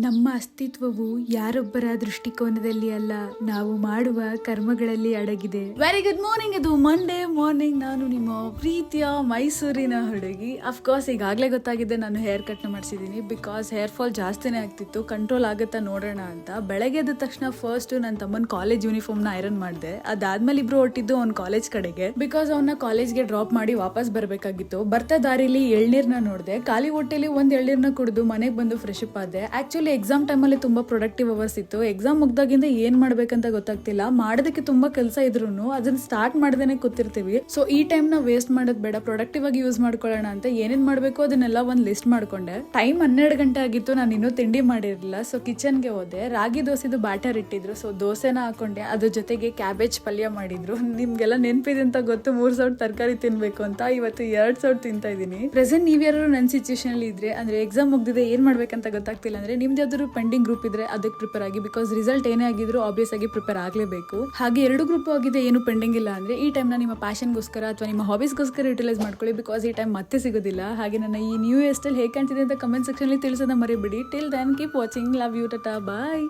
ನಮ್ಮ ಅಸ್ತಿತ್ವವು ಯಾರೊಬ್ಬರ ದೃಷ್ಟಿಕೋನದಲ್ಲಿ ಅಲ್ಲ, ನಾವು ಮಾಡುವ ಕರ್ಮಗಳಲ್ಲಿ ಅಡಗಿದೆ. Very good morning. ಇದು ಮಂಡೇ ಮಾರ್ನಿಂಗ್. ನಾನು ನಿಮ್ಮ ಪ್ರೀತಿಯ ಮೈಸೂರಿನ ಹುಡುಗಿ. ಅಫ್ಕೋರ್ಸ್ ಈಗಾಗಲೇ ಗೊತ್ತಾಗಿದೆ, ನಾನು ಹೇರ್ ಕಟ್ನ ಮಾಡಿಸಿದ್ದೀನಿ. ಬಿಕಾಸ್ ಹೇರ್ ಫಾಲ್ ಜಾಸ್ತಿನೇ ಆಗ್ತಿತ್ತು. ಕಂಟ್ರೋಲ್ ಆಗುತ್ತಾ ನೋಡೋಣ ಅಂತ ಬೆಳಗ್ಗೆ ಎದ್ದ ತಕ್ಷಣ ಫಸ್ಟ್ ನನ್ನ ತಮ್ಮನ ಕಾಲೇಜ್ ಯೂನಿಫಾರ್ಮ್ನ ಐರನ್ ಮಾಡಿದೆ. ಅದಾದ್ಮೇಲೆ ಇಬ್ರು ಹೊಟ್ಟಿದ್ದು ಅವ್ನ ಕಾಲೇಜ್ ಕಡೆಗೆ. ಬಿಕಾಸ್ ಅವನ್ನ ಕಾಲೇಜ್ಗೆ ಡ್ರಾಪ್ ಮಾಡಿ ವಾಪಸ್ ಬರಬೇಕಾಗಿತ್ತು. ಬರ್ತಾ ದಾರಿಲಿ ಎಳ್ನೀರ್ನ ನೋಡಿದೆ. ಖಾಲಿ ಹೊಟ್ಟೆಲಿ ಒಂದ್ ಎಳ್ನೀರ್ನ ಕುಡಿದು ಮನೆಗೆ ಬಂದು ಫ್ರೆಶ್ ಅಪ್ ಆದೆ. ಆಕ್ಚುಲಿ ಎಕ್ಸಾಮ್ ಟೈಮಲ್ಲಿ ತುಂಬಾ ಪ್ರೊಡಕ್ಟಿವ್ ಅವರ್ಸ್ ಇತ್ತು. ಎಕ್ಸಾಮ್ ಮುಗ್ದಾಗಿಂದ ಏನ್ ಮಾಡ್ಬೇಕಂತ ಗೊತ್ತಾಗ್ತಿಲ್ಲ. ಮಾಡೋದಕ್ಕೆ ತುಂಬಾ ಕೆಲಸ ಇದ್ರು ಅದನ್ನ ಸ್ಟಾರ್ಟ್ ಮಾಡ್ದೇನೆ ಕೂತಿರ್ತೀವಿ. ಸೊ ಈ ಟೈಮ್ ನ ವೇಸ್ಟ್ ಮಾಡೋದ್ ಬೇಡ, ಪ್ರೊಡಕ್ಟಿವ್ ಆಗಿ ಯೂಸ್ ಮಾಡ್ಕೊಳ್ಳೋಣ ಅಂತ ಏನೇನ್ ಮಾಡ್ಬೇಕು ಅದನ್ನೆಲ್ಲ ಒಂದ್ ಲಿಸ್ಟ್ ಮಾಡ್ಕೊಂಡೆ. ಟೈಮ್ 12 ಗಂಟೆ ಆಗಿತ್ತು. ನಾನು ಇನ್ನೂ ತಿಂಡಿ ಮಾಡಿರ್ಲಿಲ್ಲ. ಸೊ ಕಿಚನ್ಗೆ ಹೋದೆ. ರಾಗಿ ದೋಸೆದು ಬ್ಯಾಟರ್ ಇಟ್ಟಿದ್ರು. ಸೊ ದೋಸೆನ ಹಾಕೊಂಡೆ. ಅದ್ರ ಜೊತೆಗೆ ಕ್ಯಾಬೇಜ್ ಪಲ್ಯ ಮಾಡಿದ್ರು. ನಿಮ್ಗೆಲ್ಲ ನೆನಪಿದೆ ಅಂತ ಗೊತ್ತು, 3 ಸೌಟ್ ತರಕಾರಿ ತಿನ್ಬೇಕು ಅಂತ. ಇವತ್ತು 2 ಸೌಟ್ ತಿಂತಾ ಇದೀನಿ. ಪ್ರೆಸೆಂಟ್ ನೀವ್ ಯಾರು ನನ್ನ ಸಿಚುವೇಶನ್ ಅಲ್ಲಿ ಇದ್ರೆ, ಅಂದ್ರೆ ಎಕ್ಸಾಮ್ ಮುಗ್ದಿದೆ ಏನ್ ಮಾಡ್ಬೇಕಂತ ಗೊತ್ತಾಗ್ತಿಲ್ಲ ಅಂದ್ರೆ, ನಿಮ್ದು ಯಾವ್ದಾದ್ರು ಪೆಂಡಿಂಗ್ ಗ್ರೂಪ್ ಇದ್ರೆ ಅದಕ್ಕೆ ಪ್ರಿಪೇರ್ ಆಗಿ. ಬಿಕಾಸ್ ರಿಸಲ್ಟ್ ಏನೇ ಆಗಿದ್ರು ಆಬ್ವಿಯಸ್ ಆಗಿ ಪ್ರಿಪೇರ್ ಆಗ್ಲೇಬೇಕು. ಹಾಗೆ 2 ಗ್ರೂಪ್ ಆಗಿದೆ, ಏನು ಪೆಂಡಿಂಗ್ ಇಲ್ಲ ಅಂದ್ರೆ ಈ ಟೈಮ್ ನ ನಿಮ್ಮ ಪ್ಯಾಷನ್ಗೋಸ್ಕರ ಅಥವಾ ನಿಮ್ಮ ಹಾಬೀಸ್ಗೋಸ್ಕರ ಯುಟಿಲೈಸ್ ಮಾಡ್ಕೊಳ್ಳಿ. ಬಿಕಾಸ್ ಈ ಟೈಮ್ ಮತ್ತೆ ಸಿಗೋದಿಲ್ಲ. ಹಾಗೆ ನನ್ನ ಈ ನ್ಯೂ ಇಯರ್ ಸ್ಟೈಲ್ ಹೇಗೆ ಕಾಣ್ತಿದೆ ಅಂತ ಕಮೆಂಟ್ ಸೆಕ್ಷನ್ ಅಲ್ಲಿ ತಿಳಿಸೋದ ಮರಿಬೇಡಿ. Till then keep watching. Love you. Tata bye.